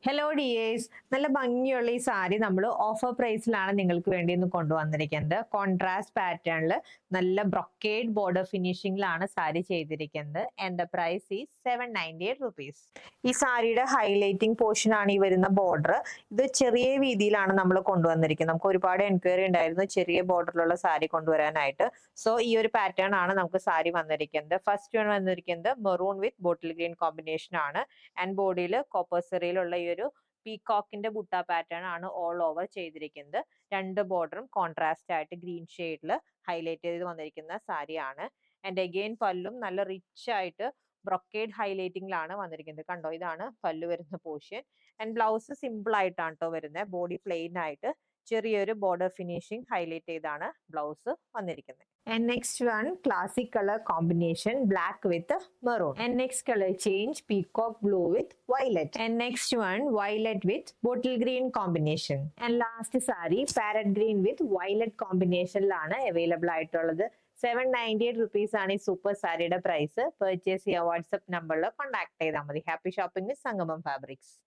Hello dears, നല്ല ഭംഗിയുള്ള ഈ സാരി നമ്മൾ ഓഫർ പ്രൈസിലാണ് നിങ്ങൾക്ക് വേണ്ടി ഇന്ന് കൊണ്ടുവന്നിരിക്കുന്നത്. കോൺട്രാസ്റ്റ് പാറ്റേണിൽ നല്ല ബ്രൊക്കേഡ് ബോർഡർ ഫിനിഷിംഗിലാണ് സാരി ചെയ്തിരിക്കുന്നത്. And the price is 798 rupees. ഈ സാരിയുടെ ഹൈലൈറ്റിംഗ് പോർഷൻ ആണ് ഈ വരുന്ന ബോർഡർ. ഇത് ചെറിയ വീതിയിലാണ് നമ്മൾ കൊണ്ടുവന്നിരിക്കുന്നത്. നമുക്ക് ഒരുപാട് എൻക്വയറി ഉണ്ടായിരുന്നു ചെറിയ ബോർഡറിലുള്ള സാരി കൊണ്ടുവരാനായിട്ട്. സോ ഈ ഒരു പാറ്റേൺ ആണ് നമുക്ക് സാരി വന്നിരിക്കുന്നത്. ഫസ്റ്റ് വൺ വന്നിരിക്കുന്നത് മെറൂൺ വിത്ത് ബോട്ടിൽ ഗ്രീൻ കോമ്പിനേഷൻ ആണ്. ആൻഡ് ബോഡിയിൽ കോപ്പർ സെറിയിലുള്ള ഈ ഒരു പീകോക്കിന്റെ ബുട്ട പാറ്റേൺ ആണ് ഓൾ ഓവർ ചെയ്തിരിക്കുന്നത്. രണ്ട് ബോർഡറും കോൺട്രാസ്റ്റ് ആയിട്ട് ഗ്രീൻ ഷെയ്ഡിൽ ഹൈലൈറ്റ് ചെയ്ത് വന്നിരിക്കുന്ന സാരിയാണ്. ആൻഡ് അഗെയിൻ പല്ലും നല്ല റിച്ച് ആയിട്ട് ബ്രൊക്കേഡ് ഹൈലൈറ്റിംഗിലാണ് വന്നിരിക്കുന്നത്. കണ്ടോ, ഇതാണ് പല്ലു വരുന്ന പോർഷൻ. ആൻഡ് ബ്ലൗസ് സിമ്പിൾ ആയിട്ടാണ് കേട്ടോ വരുന്നത്. ബോഡി പ്ലെയിൻ ആയിട്ട് ചെറിയൊരു ബോർഡർ ഫിനിഷിംഗ് ഹൈലൈറ്റ് ചെയ്താണ് ബ്ലൗസ് വന്നിരിക്കുന്നത്. And next one, classic color combination, black with maroon. And next color change, peacock blue with violet. And next one, violet with bottle green combination. And last saree, parrot green with violet combination ലാണ് available ആയിട്ടുള്ളത്. 798 rupees ആണ് ഈ super സാരിയുടെ price. Purchase ചെയ്യാൻ WhatsApp നമ്പറിൽ contact ചെയ്താൽ മതി. Happy shopping വിത്ത് സംഗമം ഫാബ്രിക്സ്.